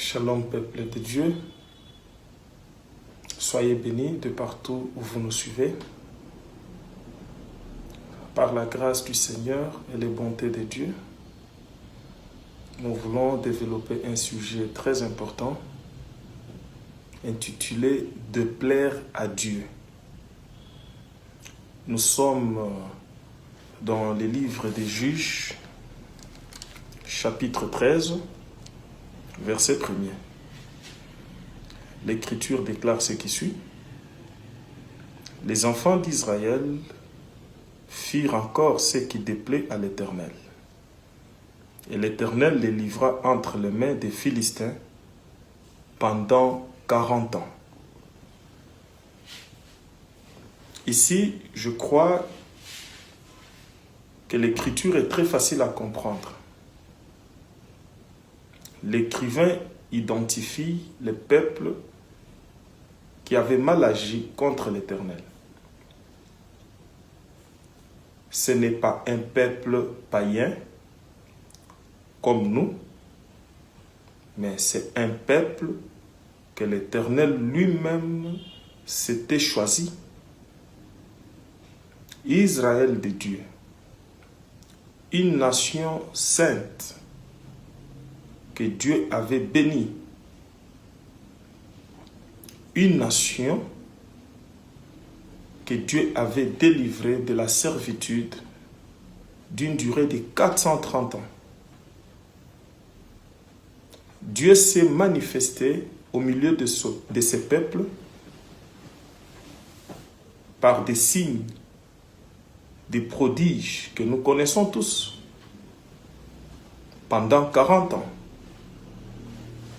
Shalom peuple de Dieu, soyez bénis de partout où vous nous suivez. Par la grâce du Seigneur et les bontés de Dieu, nous voulons développer un sujet très important intitulé « De plaire à Dieu ». Nous sommes dans les livres des Juges, chapitre 13, verset 1er. L'Écriture déclare ce qui suit. « Les enfants d'Israël firent encore ce qui déplaît à l'Éternel. Et l'Éternel les livra entre les mains des Philistins pendant 40 ans. » Ici, je crois que l'Écriture est très facile à comprendre. L'écrivain identifie les peuples qui avaient mal agi contre l'Éternel. Ce n'est pas un peuple païen comme nous, mais c'est un peuple que l'Éternel lui-même s'était choisi. Israël de Dieu, une nation sainte que Dieu avait bénie, une nation que Dieu avait délivrée de la servitude d'une durée de 430 ans. Dieu s'est manifesté au milieu de ce peuple par des signes, des prodiges que nous connaissons tous pendant 40 ans.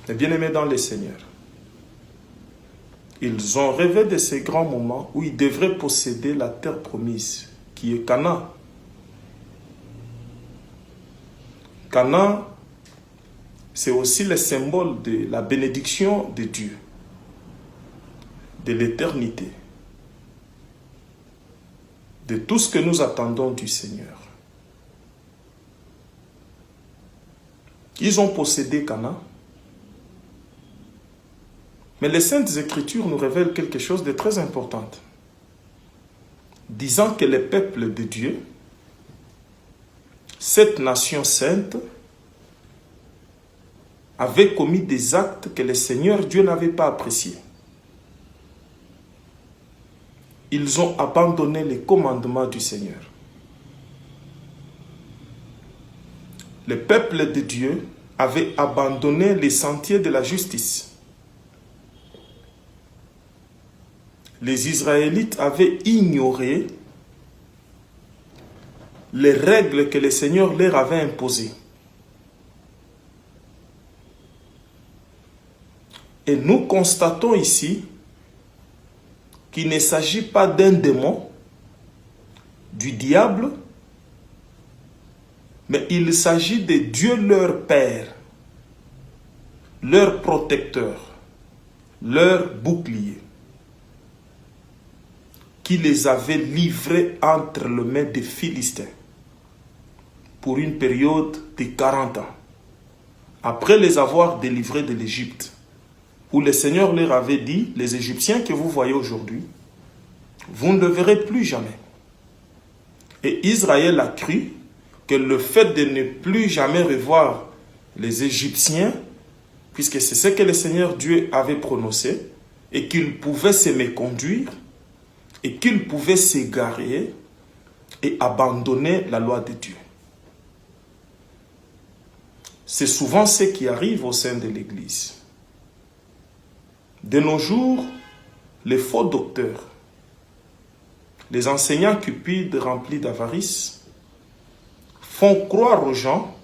Les bien-aimés dans le Seigneur, ils ont rêvé de ces grands moments où ils devraient posséder la terre promise, qui est Canaan. Canaan, c'est aussi le symbole de la bénédiction de Dieu, de l'éternité, de tout ce que nous attendons du Seigneur. Ils ont possédé Canaan, mais les Saintes Écritures nous révèlent quelque chose de très important, disant que les peuples de Dieu, cette nation sainte, avaient commis des actes que le Seigneur Dieu n'avait pas appréciés. Ils ont abandonné les commandements du Seigneur. Le peuple de Dieu avait abandonné les sentiers de la justice. Les Israélites avaient ignoré les règles que le Seigneur leur avait imposées. Et nous constatons ici qu'il ne s'agit pas d'un démon, du diable, mais il s'agit de Dieu leur Père, leur protecteur, leur bouclier, qui les avait livrés entre les mains des Philistins pour une période de 40 ans, après les avoir délivrés de l'Égypte, où le Seigneur leur avait dit, les Égyptiens que vous voyez aujourd'hui, vous ne le verrez plus jamais. Et Israël a cru que le fait de ne plus jamais revoir les Égyptiens, puisque c'est ce que le Seigneur Dieu avait prononcé, et qu'ils pouvaient se méconduire, et qu'ils pouvaient s'égarer et abandonner la loi de Dieu. C'est souvent ce qui arrive au sein de l'Église. De nos jours, les faux docteurs, les enseignants cupides remplis d'avarice, font croire aux gens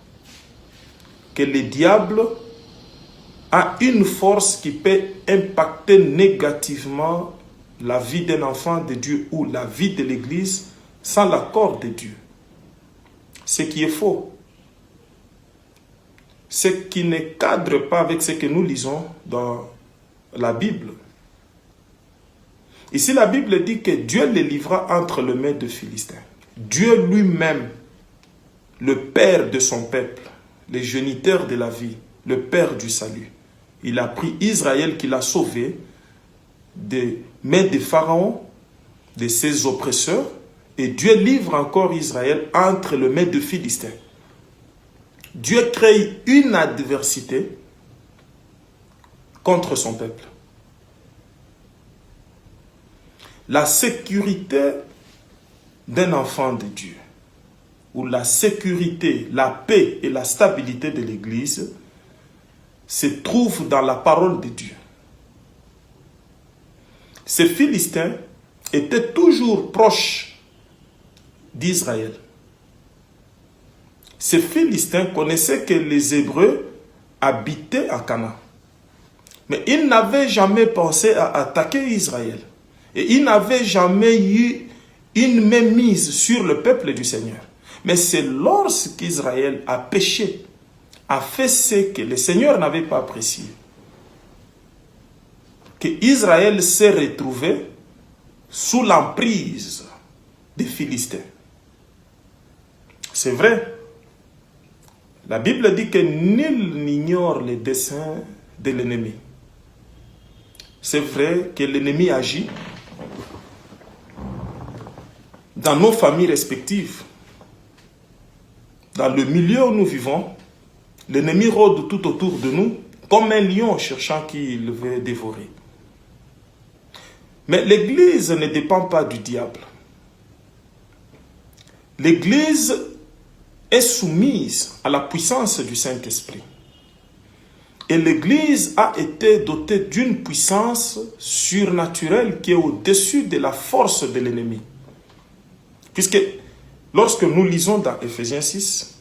que le diable a une force qui peut impacter négativement la vie d'un enfant de Dieu ou la vie de l'Église sans l'accord de Dieu. Ce qui est faux. Ce qui ne cadre pas avec ce que nous lisons dans la Bible. Ici, la Bible dit que Dieu les livra entre les mains des Philistins. Dieu lui-même, le Père de son peuple, le géniteur de la vie, le Père du salut, Il a pris Israël qu'il a sauvé des mains de Pharaon, de ses oppresseurs, et Dieu livre encore Israël entre les mains de Philistins. Dieu crée une adversité contre son peuple. La sécurité d'un enfant de Dieu, ou la sécurité, la paix et la stabilité de l'Église se trouvent dans la parole de Dieu. Ces Philistins étaient toujours proches d'Israël. Ces Philistins connaissaient que les Hébreux habitaient à Canaan. Mais ils n'avaient jamais pensé à attaquer Israël. Et ils n'avaient jamais eu une mainmise sur le peuple du Seigneur. Mais c'est lorsqu'Israël a péché, a fait ce que le Seigneur n'avait pas apprécié, que Israël s'est retrouvé sous l'emprise des Philistins. C'est vrai. La Bible dit que nul n'ignore les desseins de l'ennemi. C'est vrai que l'ennemi agit dans nos familles respectives. Dans le milieu où nous vivons, l'ennemi rôde tout autour de nous comme un lion cherchant qui le veut dévorer. Mais l'Église ne dépend pas du diable. L'Église est soumise à la puissance du Saint-Esprit. Et l'Église a été dotée d'une puissance surnaturelle qui est au-dessus de la force de l'ennemi. Puisque lorsque nous lisons dans Ephésiens 6,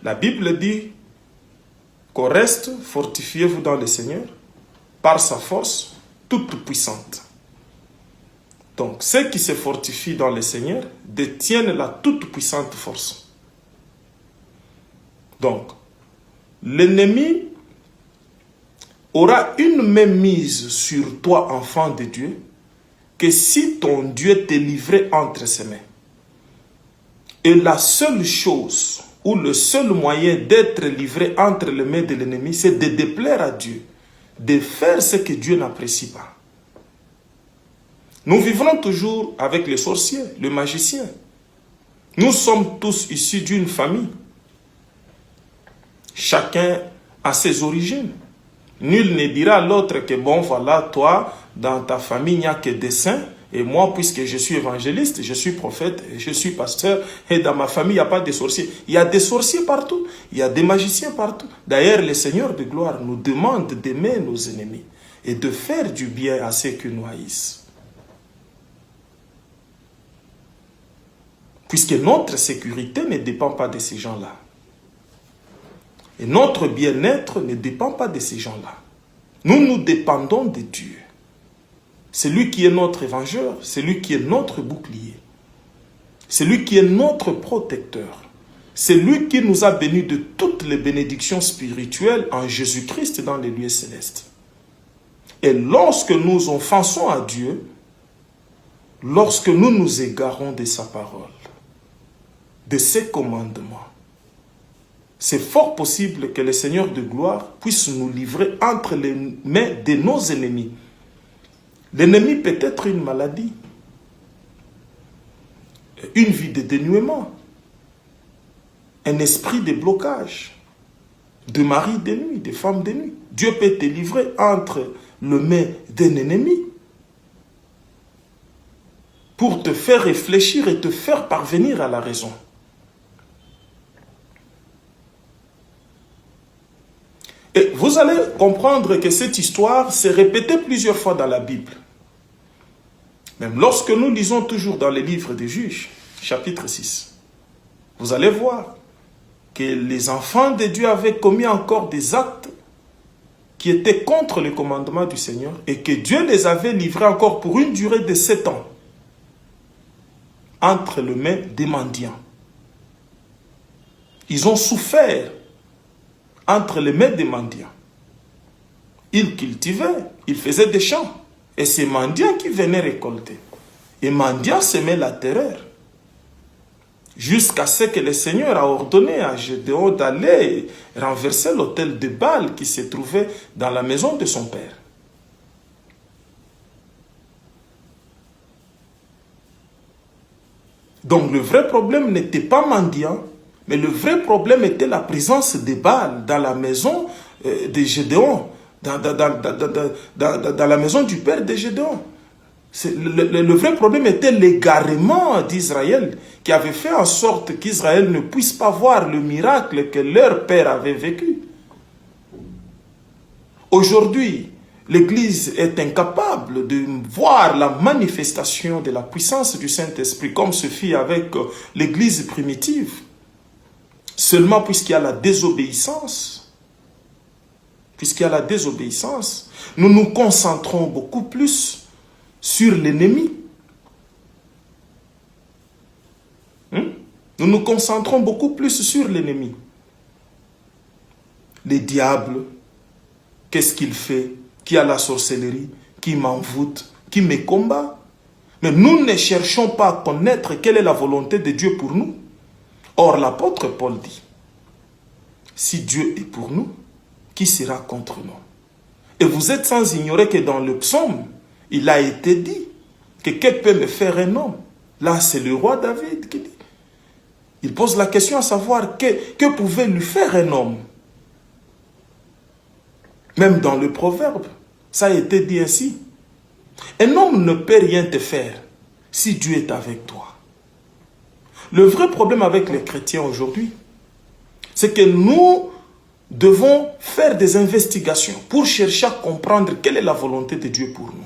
la Bible dit qu'au reste, fortifiez-vous dans le Seigneur par sa force toute puissante. Donc, ceux qui se fortifient dans le Seigneur détiennent la toute puissante force. Donc, l'ennemi aura une même mise sur toi, enfant de Dieu, que si ton Dieu t'est livré entre ses mains. Et la seule chose, ou le seul moyen d'être livré entre les mains de l'ennemi, c'est de déplaire à Dieu, de faire ce que Dieu n'apprécie pas. Nous vivrons toujours avec les sorciers, les magiciens. Nous sommes tous issus d'une famille. Chacun a ses origines. Nul ne dira à l'autre que bon voilà, toi, dans ta famille, il n'y a que des saints. Et moi, puisque je suis évangéliste, je suis prophète, je suis pasteur, et dans ma famille, il n'y a pas de sorciers. Il y a des sorciers partout, il y a des magiciens partout. D'ailleurs, le Seigneur de gloire nous demande d'aimer nos ennemis et de faire du bien à ceux qui nous haïssent. Puisque notre sécurité ne dépend pas de ces gens-là. Et notre bien-être ne dépend pas de ces gens-là. Nous dépendons de Dieu. C'est lui qui est notre évangeur, c'est lui qui est notre bouclier. C'est lui qui est notre protecteur. C'est lui qui nous a bénis de toutes les bénédictions spirituelles en Jésus-Christ dans les lieux célestes. Et lorsque nous offensons à Dieu, lorsque nous nous égarons de sa parole, de ses commandements, c'est fort possible que le Seigneur de gloire puisse nous livrer entre les mains de nos ennemis. L'ennemi peut être une maladie, une vie de dénuement, un esprit de blocage, de mari de nuit, de femme de nuit. Dieu peut te livrer entre les mains d'un ennemi pour te faire réfléchir et te faire parvenir à la raison. Et vous allez comprendre que cette histoire s'est répétée plusieurs fois dans la Bible. Même lorsque nous lisons toujours dans les livres des Juges, chapitre 6, vous allez voir que les enfants de Dieu avaient commis encore des actes qui étaient contre le commandement du Seigneur et que Dieu les avait livrés encore pour une durée de 7 ans entre les mains des mendiants. Ils ont souffert entre les mains des mendiants. Ils cultivaient, ils faisaient des champs. Et c'est mendiants qui venaient récolter. Et mendiants semaient la terreur. jusqu'à ce que le Seigneur a ordonné à Gédéon d'aller renverser l'autel de Baal qui se trouvait dans la maison de son père. Donc le vrai problème n'était pas mendiant, mais le vrai problème était la présence de Baal dans la maison de Gédéon, dans la maison du père de Gédéon. Le vrai problème était l'égarement d'Israël qui avait fait en sorte qu'Israël ne puisse pas voir le miracle que leur père avait vécu. Aujourd'hui, l'Église est incapable de voir la manifestation de la puissance du Saint-Esprit comme ce fit avec l'Église primitive. Seulement puisqu'il y a la désobéissance, nous nous concentrons beaucoup plus sur l'ennemi. Nous nous concentrons beaucoup plus sur l'ennemi. Les diables, qu'est-ce qu'il fait? Qui a la sorcellerie? Qui m'envoûte? Qui me combat? Mais nous ne cherchons pas à connaître quelle est la volonté de Dieu pour nous. Or, l'apôtre Paul dit, si Dieu est pour nous, qui sera contre nous? Et vous êtes sans ignorer que dans le psaume, il a été dit que peut me faire un homme? Là, c'est le roi David qui dit. Il pose la question à savoir que pouvait lui faire un homme? Même dans le proverbe, ça a été dit ainsi. Un homme ne peut rien te faire si Dieu est avec toi. Le vrai problème avec les chrétiens aujourd'hui, c'est que nous devons faire des investigations pour chercher à comprendre quelle est la volonté de Dieu pour nous.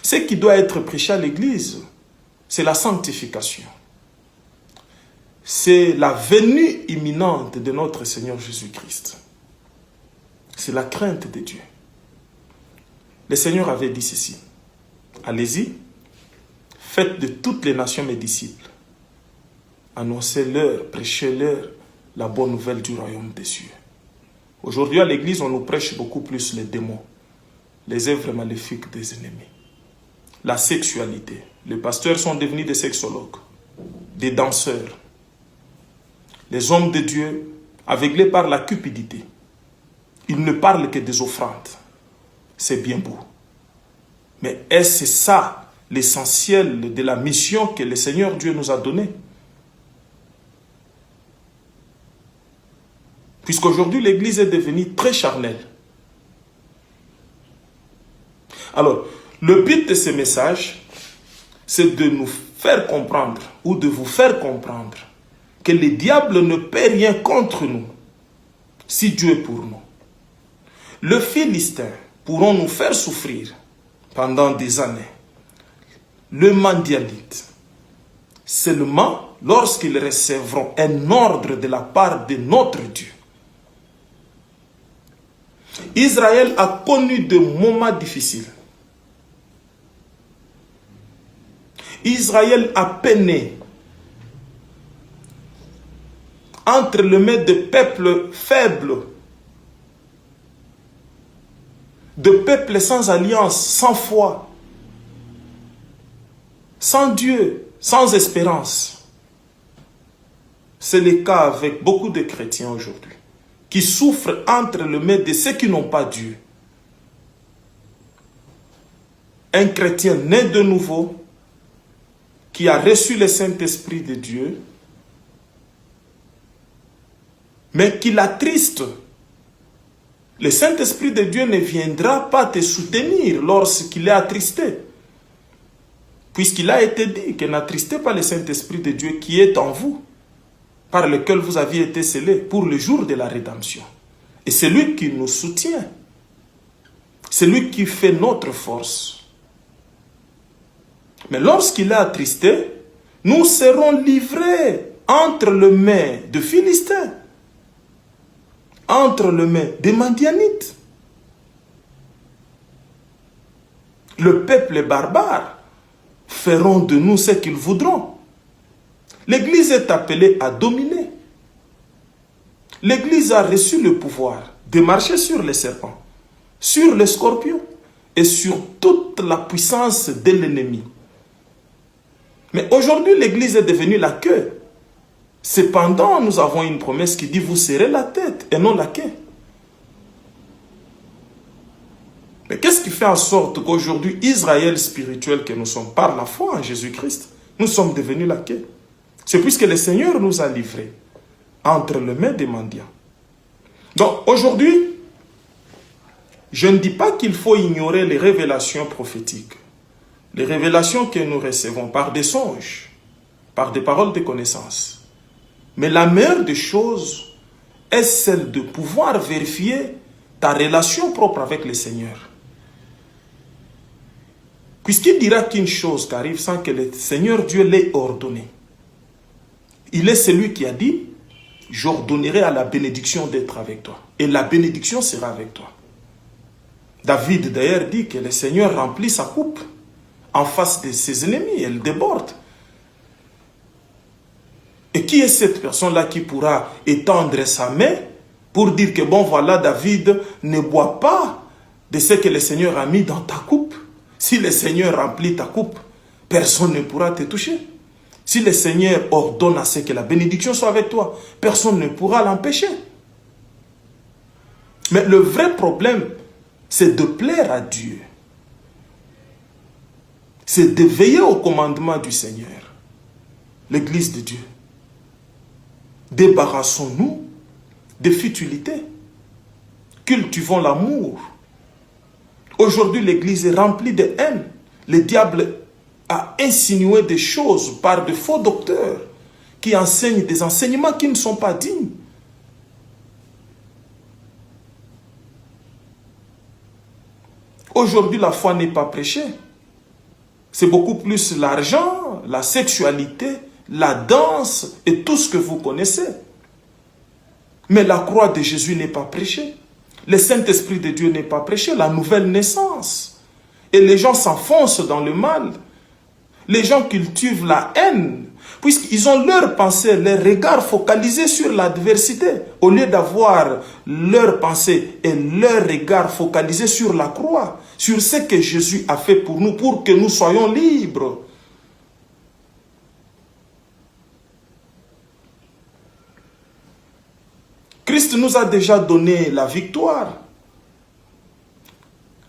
Ce qui doit être prêché à l'Église, c'est la sanctification. C'est la venue imminente de notre Seigneur Jésus-Christ. C'est la crainte de Dieu. Le Seigneur avait dit ceci. Allez-y, faites de toutes les nations mes disciples. Annoncez-leur, prêchez-leur la bonne nouvelle du royaume des cieux. Aujourd'hui à l'église, on nous prêche beaucoup plus les démons, les œuvres maléfiques des ennemis, la sexualité. Les pasteurs sont devenus des sexologues, des danseurs. Les hommes de Dieu, aveuglés par la cupidité, ils ne parlent que des offrandes. C'est bien beau. Mais est-ce ça l'essentiel de la mission que le Seigneur Dieu nous a donnée? Puisqu'aujourd'hui, l'Église est devenue très charnelle. Alors, le but de ce message, c'est de nous faire comprendre, ou de vous faire comprendre, que le diable ne peut rien contre nous, si Dieu est pour nous. Le Philistin pourront nous faire souffrir pendant des années. Le mendianite, seulement lorsqu'ils recevront un ordre de la part de notre Dieu. Israël a connu de moments difficiles. Israël a peiné entre les mains de peuples faibles, de peuples sans alliance, sans foi, sans Dieu, sans espérance. C'est le cas avec beaucoup de chrétiens aujourd'hui, qui souffrent entre les mains de ceux qui n'ont pas Dieu. Un chrétien né de nouveau, qui a reçu le Saint-Esprit de Dieu, mais qui l'attriste. Le Saint-Esprit de Dieu ne viendra pas te soutenir lorsqu'il est attristé. Puisqu'il a été dit que n'attristez pas le Saint-Esprit de Dieu qui est en vous, par lequel vous aviez été scellés pour le jour de la rédemption. Et c'est lui qui nous soutient. C'est lui qui fait notre force. Mais lorsqu'il est attristé, nous serons livrés entre les mains de Philistins, entre les mains des Madianites. Le peuple barbare feront de nous ce qu'ils voudront. L'Église est appelée à dominer. L'Église a reçu le pouvoir de marcher sur les serpents, sur les scorpions et sur toute la puissance de l'ennemi. Mais aujourd'hui, l'Église est devenue la queue Cependant, nous avons une promesse qui dit, vous serez la tête et non la queue. Mais qu'est-ce qui fait en sorte qu'aujourd'hui, Israël spirituel que nous sommes, par la foi en Jésus-Christ, nous sommes devenus la queue? C'est puisque le Seigneur nous a livrés entre les mains des mendiants. Donc aujourd'hui, je ne dis pas qu'il faut ignorer les révélations prophétiques. Les révélations que nous recevons par des songes, par des paroles de connaissance. Mais la meilleure des choses est celle de pouvoir vérifier ta relation propre avec le Seigneur. Puisqu'il dira qu'une chose qu'arrive sans que le Seigneur Dieu l'ait ordonné. Il est celui qui a dit, j'ordonnerai à la bénédiction d'être avec toi. Et la bénédiction sera avec toi. David d'ailleurs dit que le Seigneur remplit sa coupe en face de ses ennemis, elle déborde. Et qui est cette personne-là qui pourra étendre sa main pour dire que bon voilà, David, ne bois pas de ce que le Seigneur a mis dans ta coupe. Si le Seigneur remplit ta coupe, personne ne pourra te toucher. Si le Seigneur ordonne à ce que la bénédiction soit avec toi, personne ne pourra l'empêcher. Mais le vrai problème, c'est de plaire à Dieu. C'est de veiller au commandement du Seigneur. L'Église de Dieu. Débarrassons-nous des futilités. Cultivons l'amour. Aujourd'hui, l'Église est remplie de haine. Le diable a insinué des choses par de faux docteurs qui enseignent des enseignements qui ne sont pas dignes. Aujourd'hui, la foi n'est pas prêchée. C'est beaucoup plus l'argent, la sexualité, la danse et tout ce que vous connaissez. Mais la croix de Jésus n'est pas prêchée. Le Saint-Esprit de Dieu n'est pas prêché. La nouvelle naissance. Et les gens s'enfoncent dans le mal. Les gens cultivent la haine. Puisqu'ils ont leur pensée, leur regard focalisé sur l'adversité. Au lieu d'avoir leur pensée et leur regard focalisé sur la croix. Sur ce que Jésus a fait pour nous, pour que nous soyons libres. Christ nous a déjà donné la victoire.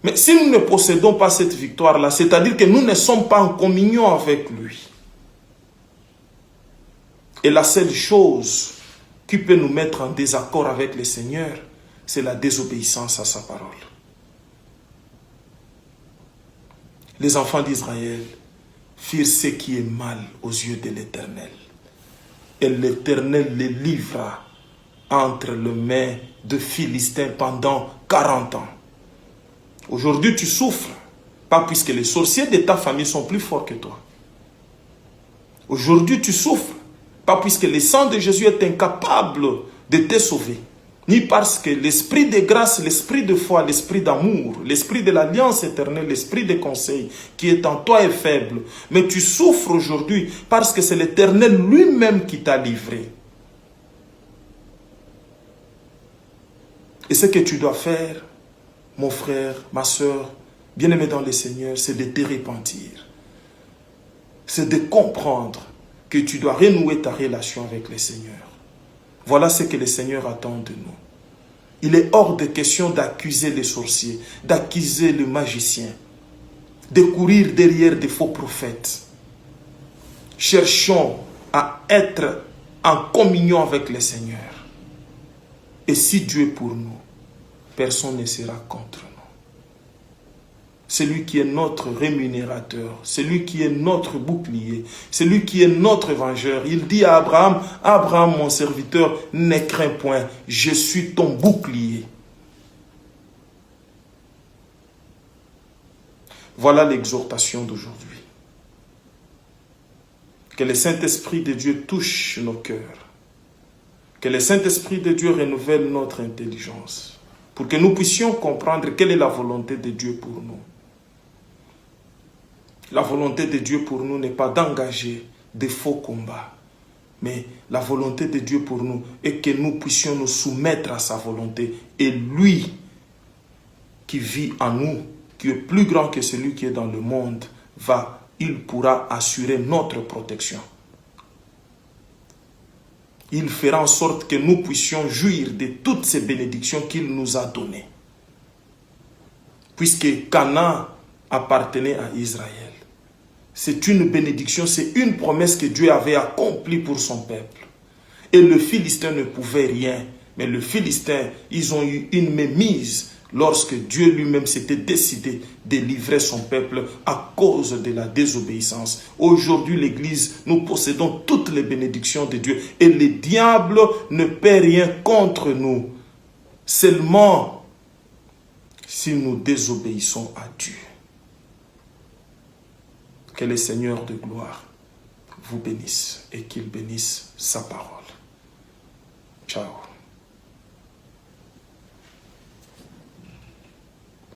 Mais si nous ne possédons pas cette victoire-là, c'est-à-dire que nous ne sommes pas en communion avec lui. Et la seule chose qui peut nous mettre en désaccord avec le Seigneur, c'est la désobéissance à sa parole. Les enfants d'Israël firent ce qui est mal aux yeux de l'Éternel. Et l'Éternel les livra entre les mains de Philistins pendant 40 ans. Aujourd'hui, tu souffres, pas puisque les sorciers de ta famille sont plus forts que toi. Aujourd'hui, tu souffres, pas puisque le sang de Jésus est incapable de te sauver, ni parce que l'esprit de grâce, l'esprit de foi, l'esprit d'amour, l'esprit de l'alliance éternelle, l'esprit de conseil qui est en toi est faible. Mais tu souffres aujourd'hui parce que c'est l'Éternel lui-même qui t'a livré. Et ce que tu dois faire, mon frère, ma soeur, bien-aimé dans le Seigneur, c'est de te repentir. C'est de comprendre que tu dois renouer ta relation avec le Seigneur. Voilà ce que le Seigneur attend de nous. Il est hors de question d'accuser les sorciers, d'accuser les magiciens, de courir derrière des faux prophètes. Cherchons à être en communion avec le Seigneur. Et si Dieu est pour nous, personne ne sera contre nous. Celui qui est notre rémunérateur, celui qui est notre bouclier, celui qui est notre vengeur. Il dit à Abraham, Abraham mon serviteur, ne crains point, je suis ton bouclier. Voilà l'exhortation d'aujourd'hui. Que le Saint-Esprit de Dieu touche nos cœurs. Que le Saint-Esprit de Dieu renouvelle notre intelligence. Pour que nous puissions comprendre quelle est la volonté de Dieu pour nous. La volonté de Dieu pour nous n'est pas d'engager des faux combats. Mais la volonté de Dieu pour nous est que nous puissions nous soumettre à sa volonté. Et lui qui vit en nous, qui est plus grand que celui qui est dans le monde, il pourra assurer notre protection. il fera en sorte que nous puissions jouir de toutes ces bénédictions qu'il nous a données. Puisque Canaan appartenait à Israël. C'est une bénédiction, c'est une promesse que Dieu avait accomplie pour son peuple. Et le Philistin ne pouvait rien. Mais le Philistin, ils ont eu une mémise lorsque Dieu lui-même s'était décidé de livrer son peuple à cause de la désobéissance. Aujourd'hui, l'Église, nous possédons toutes les bénédictions de Dieu. Et le diable ne peut rien contre nous. Seulement si nous désobéissons à Dieu. Que le Seigneur de gloire vous bénisse et qu'il bénisse sa parole. Ciao.